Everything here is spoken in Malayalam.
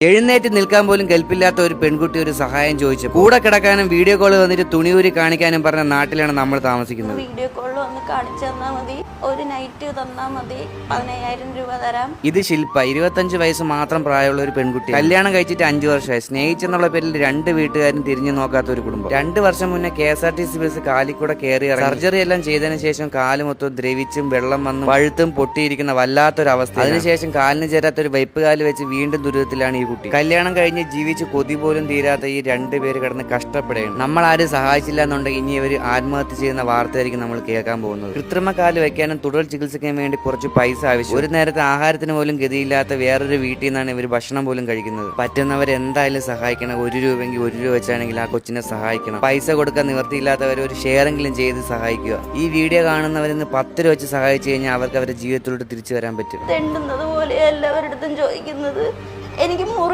എഴുന്നേറ്റ് നിൽക്കാൻ പോലും കെൽപ്പില്ലാത്ത ഒരു പെൺകുട്ടി ഒരു സഹായം ചോദിച്ചു. കൂടെ കിടക്കാനും വീഡിയോ കോൾ വന്നിട്ട് തുണിയൂരി കാണിക്കാനും പറഞ്ഞ നാട്ടിലാണ് നമ്മൾ താമസിക്കുന്നത്. വീഡിയോ കോളിൽ വന്ന് കാണിച്ചു തന്നാൽ മതി, ഒരു നൈറ്റ് തന്നാൽ മതി, 15,000 രൂപ തരാം. ഇത് ശില്പ, 25 വയസ്സ് മാത്രം പ്രായമുള്ള ഒരു പെൺകുട്ടി. കല്യാണം കഴിച്ചിട്ട് 5 വർഷമായി. സ്നേഹിച്ചെന്നുള്ള പേരിൽ 2 വീട്ടുകാരും തിരിഞ്ഞു നോക്കാത്ത ഒരു കുടുംബം. 2 വർഷം മുന്നേ KSRTC ബസ് കാലിൽ കൂടെ കയറി സർജറി എല്ലാം ചെയ്തതിനു ശേഷം കാല് മൊത്തം ദ്രവിച്ചും വെള്ളം വന്നും പഴുത്തും പൊട്ടിയിരിക്കുന്ന വല്ലാത്തൊരു അവസ്ഥ. അതിനുശേഷം കാലിന് ചേരാത്ത ഒരു വൈപ്പ് കാല് വെച്ച് വീണ്ടും ദുരിതത്തിലാണ് ഈ കുട്ടി. കല്യാണം കഴിഞ്ഞ് ജീവിച്ച് കൊതി പോലും തീരാത്ത ഈ 2 പേര് കിടന്ന് കഷ്ടപ്പെടുകയാണ്. നമ്മൾ ആരും സഹായിച്ചില്ല എന്നുണ്ടെങ്കിൽ ഇനി ഇവർ ആത്മഹത്യ ചെയ്യുന്ന വാർത്തയായിരിക്കും നമ്മൾ കേൾക്കാൻ പോകുന്നത്. കൃത്രിമ കാല് വെക്കാനും തുടർ ചികിത്സിക്കാൻ വേണ്ടി കുറച്ച് പൈസ ആവശ്യം. ഒരു നേരത്തെ ആഹാരത്തിന് പോലും ഗതിയില്ലാത്ത വേറൊരു വീട്ടിൽ നിന്നാണ് ഇവർ ഭക്ഷണം പോലും കഴിക്കുന്നത്. പറ്റുന്നവർ എന്തായാലും സഹായിക്കണം. 1 രൂപയെങ്കിൽ 1 രൂപ വെച്ചാണെങ്കിൽ ആ കൊച്ചിനെ സഹായിക്കണം. പൈസ കൊടുക്കാൻ നിവർത്തിയില്ലാത്തവർ ഒരു ഷെയറെങ്കിലും ചെയ്ത് സഹായിക്കുക. ഈ വീഡിയോ കാണുന്നവരിന്ന് 10 രൂപ വെച്ച് സഹായിച്ചു കഴിഞ്ഞാൽ അവർക്ക് അവരുടെ ജീവിതത്തിലോട്ട് തിരിച്ചു വരാൻ പറ്റും. തെണ്ടുന്നത് പോലെ എല്ലാവരുടെ അടുത്തും ചോദിക്കുന്നത്. എനിക്ക്